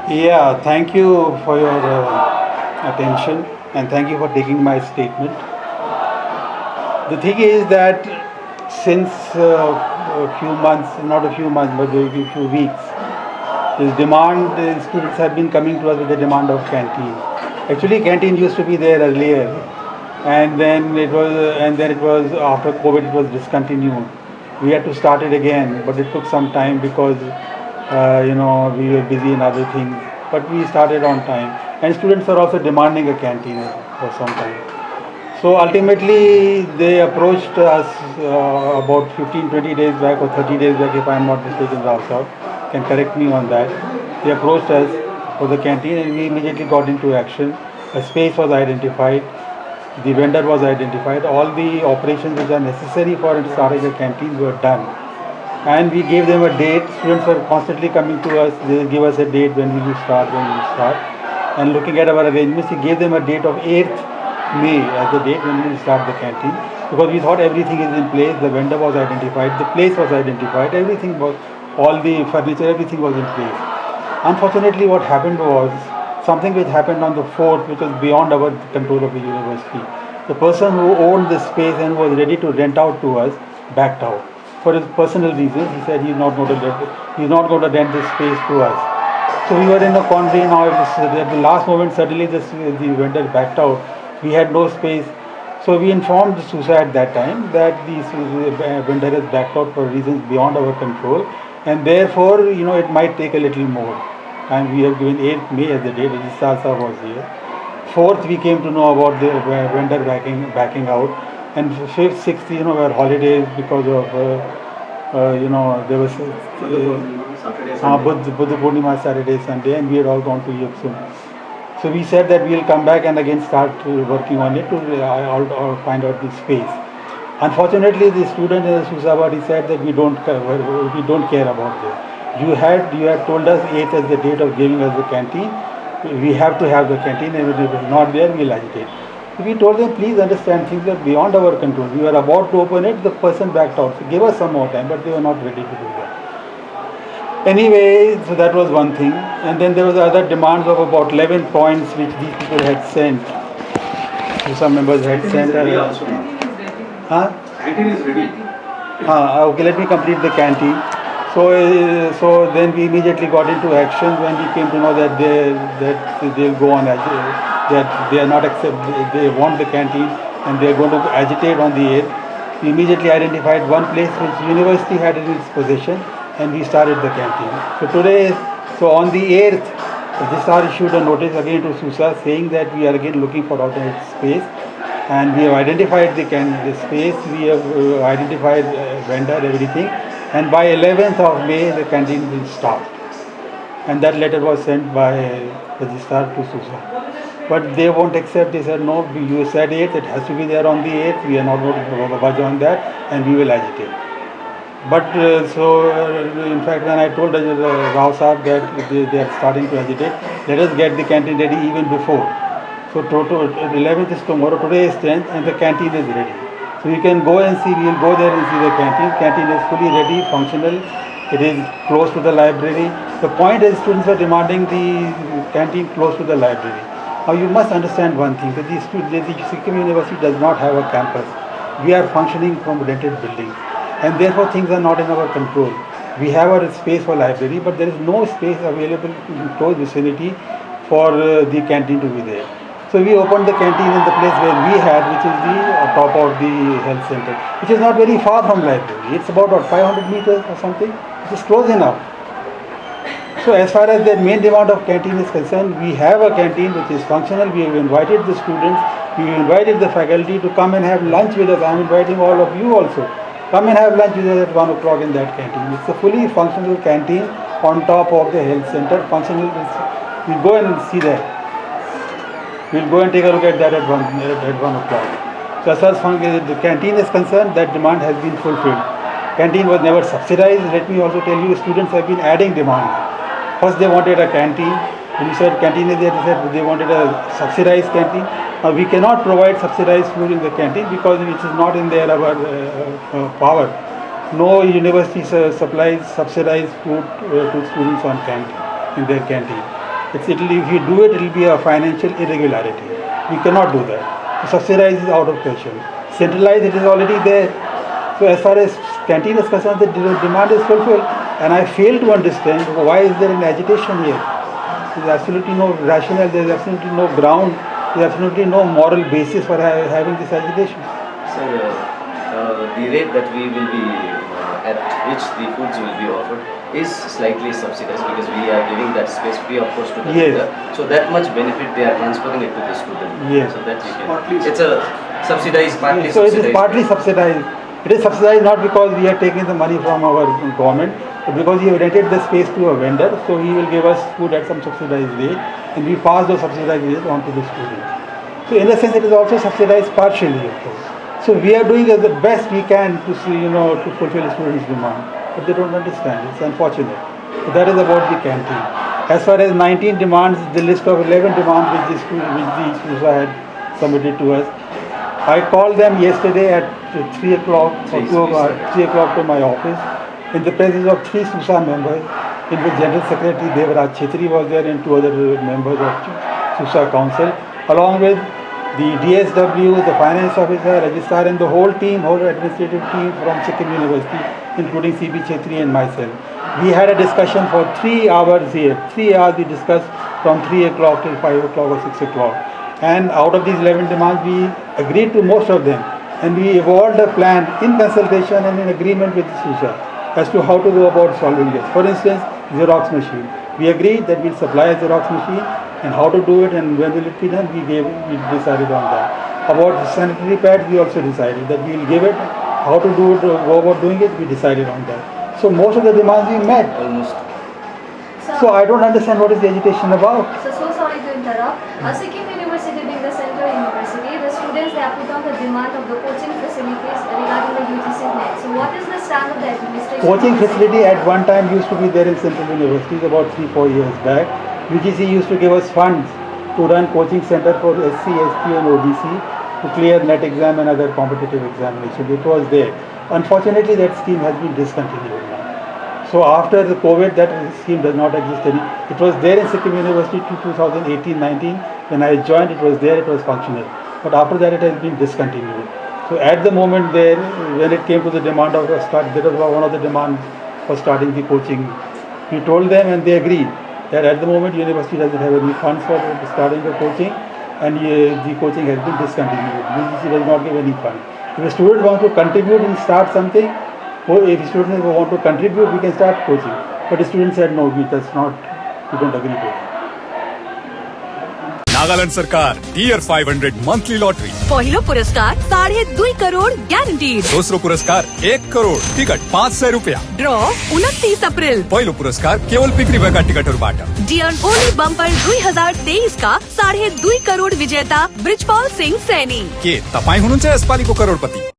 Yeah, thank you for your attention and thank you for taking my statement. The thing is that since a few months, not a few months, but maybe a few weeks, this demand, students have been coming to us with the demand of canteen. Actually, canteen used to be there earlier, and then it was after COVID, it was discontinued. We had to start it again, but it took some time because we were busy in other things. But we started on time, and students are also demanding a canteen for some time. So ultimately, they approached us about 15, 20 days back or 30 days back, if I am not mistaken, Rao can correct me on that. They approached us for the canteen and we immediately got into action. A space was identified, the vendor was identified, all the operations which are necessary for starting a canteen were done. And we gave them a date. Students were constantly coming to us, they give us a date when we will start, when we will start. And looking at our arrangements, we gave them a date of 8th May as the date when we will start the canteen, because we thought everything is in place, the vendor was identified, the place was identified, everything was, all the furniture, everything was in place. Unfortunately, what happened was something which happened on the 4th, which was beyond our control of the university. The person who owned the space and was ready to rent out to us backed out for his personal reasons. He said he's not going to rent this space to us. So we were in a quandary now. At the last moment, suddenly the vendor backed out. We had no space. So we informed SUSA at that time that the vendor has backed out for reasons beyond our control, and therefore, it might take a little more. And we have given 8th May as the date. Registrar Sahab was here. 4th, we came to know about the vendor backing out, and 5th, 6th, were holidays because of there was Buddha Purnima, Saturday, Sunday, and we had all gone to Yuksun. So we said that we will come back and again start working on it to find out the space. Unfortunately, the student in the Susabadi said that we don't care about this. You had told us 8th as the date of giving us the canteen. We have to have the canteen, and if it's not there, we'll agitate. So we told them, please understand, things are beyond our control. We were about to open it, the person backed out. So give us some more time, but they were not ready to do that. Anyway, so that was one thing. And then there was other demands of about 11 points which these people had sent. Some members had sent. Canteen is ready. Okay, let me complete the canteen. So then we immediately got into action when we came to know that they'll go on that they are not they want the canteen and they are going to agitate on the 8th. We immediately identified one place which university had in its possession, and we started the canteen. So on the 8th, Registrar issued a notice again to SUSA saying that we are again looking for alternate space, and we have identified the space, we have identified vendor, everything, and by 11th of May the canteen will start. And that letter was sent by Registrar to SUSA. But they won't accept. They said, no, you said 8th, it has to be there on the 8th, we are not going to budge on that, and we will agitate. But in fact, when I told Rao Sahab that they are starting to agitate, let us get the canteen ready even before. So 11th is tomorrow, today is 10th, and the canteen is ready. So you can go and see, we will go there and see the canteen. Canteen is fully ready, functional. It is close to the library. The point is, students are demanding the canteen close to the library. Now you must understand one thing, that the Sikkim University does not have a campus. We are functioning from rented buildings, and therefore things are not in our control. We have a space for library, but there is no space available in close vicinity for the canteen to be there. So we opened the canteen in the place where we had, which is the top of the health center, which is not very far from library. It's about 500 meters or something. It is close enough. So as far as the main demand of canteen is concerned, we have a canteen which is functional. We have invited the students, we have invited the faculty to come and have lunch with us. I am inviting all of you also. Come and have lunch with us at 1 o'clock in that canteen. It's a fully functional canteen on top of the health center. Functional. We'll go and see that. We'll go and take a look at that at 1 o'clock. So as far as the canteen is concerned, that demand has been fulfilled. Canteen was never subsidized. Let me also tell you, students have been adding demand. First they wanted a canteen. When you said canteen is there, they said they wanted a subsidized canteen. Now we cannot provide subsidized food in the canteen because it is not in their power. No university supplies subsidized food to students on in their canteen. If you do it, it will be a financial irregularity. We cannot do that. Subsidize is out of question. Centralize, it is already there. So as far as canteen is concerned, the demand is fulfilled. And I fail to understand why is there an agitation here. There is absolutely no rationale, there is absolutely no ground, there is absolutely no moral basis for having this agitation. Sir, the rate that we will be at which the foods will be offered is slightly subsidized because we are giving that space free of course to the vendor. So that much benefit they are transferring it to the student. Yes. So that we can. It's a subsidized, partly so subsidized. it is partly subsidized. It is subsidized not because we are taking the money from our government, but because he rented the space to a vendor, so he will give us food at some subsidized rate, and we pass those subsidized rates on to the students. So in a sense, it is also subsidized partially, of course. So we are doing the best we can to to fulfill students' demand, but they don't understand. It's unfortunate. So that is about the canteen. As far as 19 demands, the list of 11 demands which the SUSA had submitted to us, I called them yesterday at 3 o'clock or 3 o'clock to my office in the presence of 3 SUSA members, in which General Secretary Devraj Chhetri was there and 2 other members of SUSA Council, along with the DSW, the finance officer, registrar, and the whole administrative team from Sikkim University, including CB Chhetri and myself. We had a discussion for 3 hours here. 3 hours we discussed from 3 o'clock till 5 o'clock or 6 o'clock. And out of these 11 demands, we agreed to most of them. And we evolved a plan in consultation and in agreement with the SUSA as to how to go about solving this. For instance, Xerox machine. We agreed that we'll supply a Xerox machine, and how to do it and when will it be done, we decided on that. About the sanitary pads, we also decided that we will give it. How to do it, go about doing it, we decided on that. So most of the demands we met. Almost. So I don't understand what is the agitation about. So sorry to interrupt. Sikkim University being the central university, the students they have put on the demand of the coaching facilities regarding the UGC net. So what is the stand of the administration? Coaching facility at one time used to be there in central universities about 3-4 years back. UGC used to give us funds to run coaching center for SC, ST and OBC to clear net exam and other competitive examinations. It was there. Unfortunately, that scheme has been discontinued now. So after the COVID, that scheme does not exist anymore. It was there in Sikkim University to 2018-19. When I joined, it was there, it was functional. But after that, it has been discontinued. So at the moment there, when it came to the demand of there was one of the demands for starting the coaching. We told them and they agreed that at the moment university doesn't have any funds for starting the coaching, and the coaching has been discontinued. UGC does not give any fund. If a student wants to contribute and start something, or if students want to contribute, we can start coaching. But the student said no, we don't agree to it. Nagaland सरकार year 500 monthly lottery पहिलो पुरस्कार 2.5 करोड़ ग्यारंटीड, दोस्रो पुरस्कार 1 crore ticket 500 रुपया draw 29 April, पहिलो पुरस्कार केवल बिक्री भएका टिकटहरूबाट डियन ओली बम्पर 2023 का 2.5 करोड़ विजेता ब्रिजपाल सिंह सैनी। के तपाई हुनुहुन्छ यसपालिको करोडपति?